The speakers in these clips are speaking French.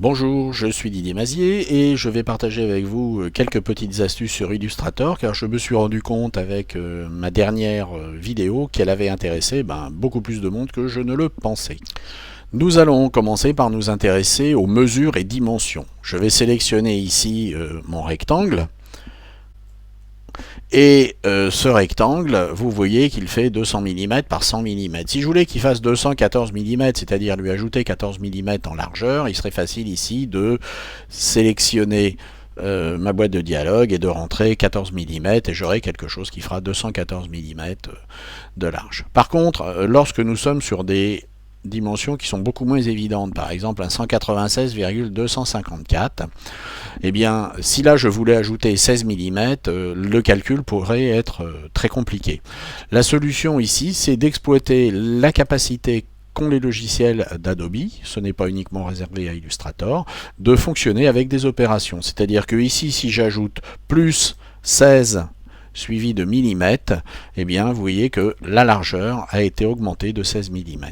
Bonjour, je suis Didier Mazier et je vais partager avec vous quelques petites astuces sur Illustrator car je me suis rendu compte avec ma dernière vidéo qu'elle avait intéressé beaucoup plus de monde que je ne le pensais. Nous allons commencer par nous intéresser aux mesures et dimensions. Je vais sélectionner ici mon rectangle. Et ce rectangle, vous voyez qu'il fait 200 mm par 100 mm. Si je voulais qu'il fasse 214 mm, c'est-à-dire lui ajouter 14 mm en largeur, il serait facile ici de sélectionner ma boîte de dialogue et de rentrer 14 mm et j'aurai quelque chose qui fera 214 mm de large. Par contre, lorsque nous sommes sur des dimensions qui sont beaucoup moins évidentes, par exemple un 196,254, eh bien si là je voulais ajouter 16 mm, le calcul pourrait être très compliqué. La solution ici, c'est d'exploiter la capacité qu'ont les logiciels d'Adobe, ce n'est pas uniquement réservé à Illustrator, de fonctionner avec des opérations. C'est-à-dire que ici, si j'ajoute plus 16 suivi de millimètres, eh bien vous voyez que la largeur a été augmentée de 16 mm.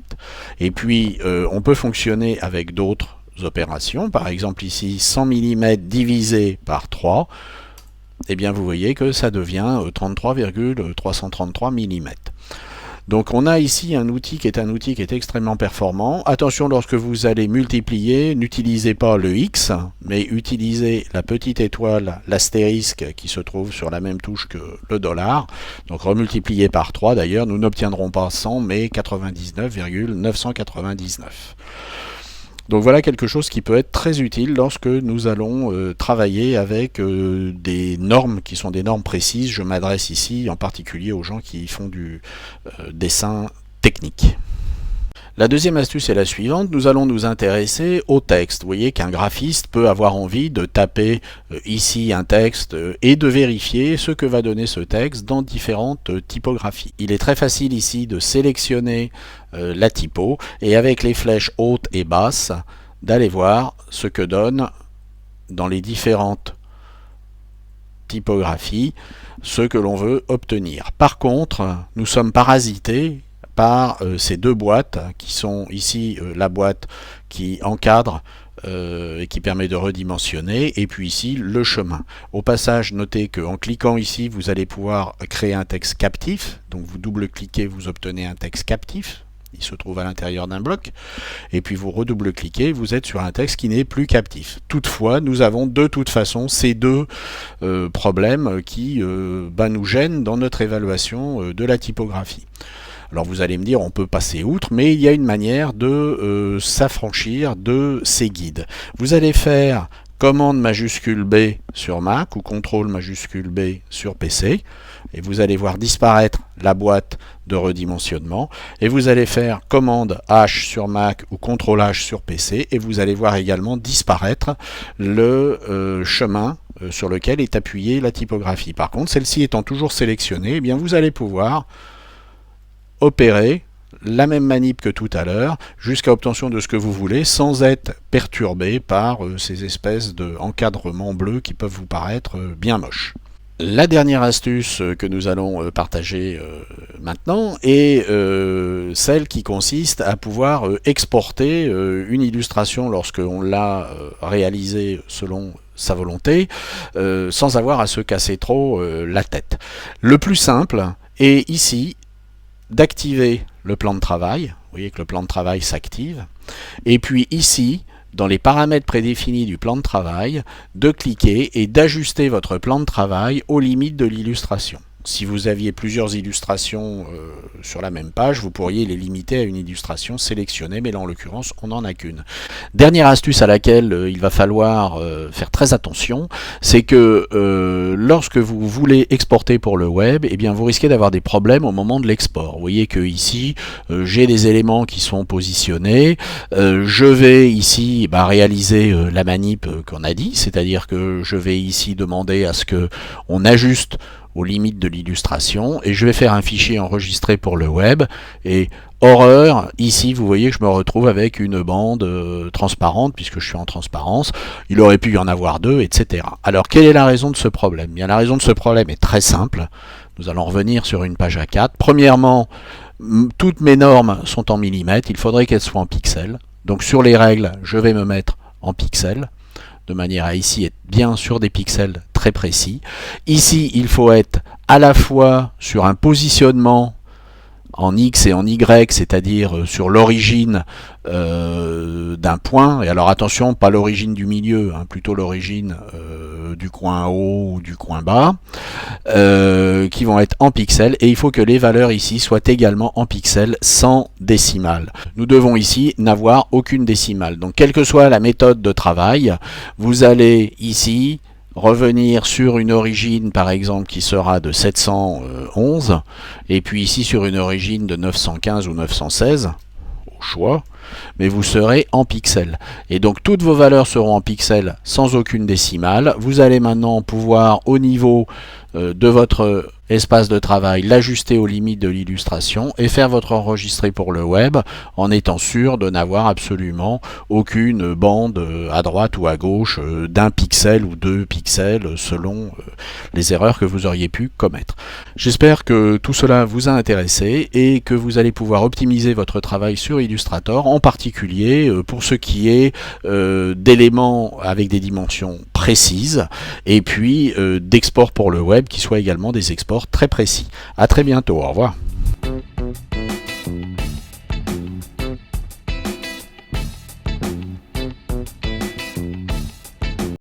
Et puis on peut fonctionner avec d'autres opérations, par exemple ici 100 mm divisé par 3, eh bien vous voyez que ça devient 33,333 mm. Donc on a ici un outil qui est extrêmement performant. Attention, lorsque vous allez multiplier, n'utilisez pas le X, mais utilisez la petite étoile, l'astérisque qui se trouve sur la même touche que le dollar. Donc remultipliez par 3 d'ailleurs, nous n'obtiendrons pas 100 mais 99,999. Donc voilà quelque chose qui peut être très utile lorsque nous allons travailler avec des normes qui sont des normes précises. Je m'adresse ici en particulier aux gens qui font du dessin technique. La deuxième astuce est la suivante, nous allons nous intéresser au texte. Vous voyez qu'un graphiste peut avoir envie de taper ici un texte et de vérifier ce que va donner ce texte dans différentes typographies. Il est très facile ici de sélectionner la typo et avec les flèches hautes et basses d'aller voir ce que donne dans les différentes typographies ce que l'on veut obtenir. Par contre, nous sommes parasités par ces deux boîtes qui sont ici la boîte qui encadre et qui permet de redimensionner, et puis ici le chemin. Au passage, notez qu'en cliquant ici, vous allez pouvoir créer un texte captif, donc vous double-cliquez, vous obtenez un texte captif, il se trouve à l'intérieur d'un bloc, et puis vous redouble-cliquez, vous êtes sur un texte qui n'est plus captif. Toutefois, nous avons de toute façon ces deux problèmes qui nous gênent dans notre évaluation de la typographie. Alors vous allez me dire, on peut passer outre, mais il y a une manière de s'affranchir de ces guides. Vous allez faire commande majuscule B sur Mac ou contrôle majuscule B sur PC, et vous allez voir disparaître la boîte de redimensionnement, et vous allez faire commande H sur Mac ou contrôle H sur PC, et vous allez voir également disparaître le chemin sur lequel est appuyée la typographie. Par contre, celle-ci étant toujours sélectionnée, eh bien vous allez pouvoir opérer la même manip que tout à l'heure jusqu'à obtention de ce que vous voulez sans être perturbé par ces espèces d'encadrements bleus qui peuvent vous paraître bien moches. La dernière astuce que nous allons partager maintenant est celle qui consiste à pouvoir exporter une illustration lorsqu'on l'a réalisée selon sa volonté sans avoir à se casser trop la tête. Le plus simple est ici d'activer le plan de travail. Vous voyez que le plan de travail s'active. Et puis ici, dans les paramètres prédéfinis du plan de travail, de cliquer et d'ajuster votre plan de travail aux limites de l'illustration. Si vous aviez plusieurs illustrations sur la même page, vous pourriez les limiter à une illustration sélectionnée, mais là en l'occurrence on n'en a qu'une. Dernière astuce à laquelle il va falloir faire très attention, c'est que lorsque vous voulez exporter pour le web, eh bien vous risquez d'avoir des problèmes au moment de l'export. Vous voyez que ici j'ai des éléments qui sont positionnés, je vais ici réaliser la manip qu'on a dit, c'est-à-dire que je vais ici demander à ce que on ajuste aux limites de l'illustration et je vais faire un fichier enregistré pour le web et horreur, ici vous voyez que je me retrouve avec une bande transparente puisque je suis en transparence, il aurait pu y en avoir deux, etc. Alors quelle est la raison de ce problème? Bien, la raison de ce problème est très simple, nous allons revenir sur une page A4. Premièrement, toutes mes normes sont en millimètres, il faudrait qu'elles soient en pixels, donc sur les règles je vais me mettre en pixels, de manière à ici être bien sur des pixels très précis. Ici, il faut être à la fois sur un positionnement en X et en Y, c'est-à-dire sur l'origine d'un point, et alors attention, pas l'origine du milieu, hein, plutôt l'origine du coin haut ou du coin bas, qui vont être en pixels, et il faut que les valeurs ici soient également en pixels sans décimale. Nous devons ici n'avoir aucune décimale. Donc quelle que soit la méthode de travail, vous allez ici revenir sur une origine par exemple qui sera de 711 et puis ici sur une origine de 915 ou 916 au choix, mais vous serez en pixels. Et donc toutes vos valeurs seront en pixels sans aucune décimale. Vous allez maintenant pouvoir au niveau de votre espace de travail l'ajuster aux limites de l'illustration et faire votre enregistré pour le web en étant sûr de n'avoir absolument aucune bande à droite ou à gauche d'un pixel ou 2 pixels selon les erreurs que vous auriez pu commettre. J'espère que tout cela vous a intéressé et que vous allez pouvoir optimiser votre travail sur Illustrator, en particulier pour ce qui est d'éléments avec des dimensions précises et puis d'exports pour le web qui soient également des exports très précis. À très bientôt, au revoir.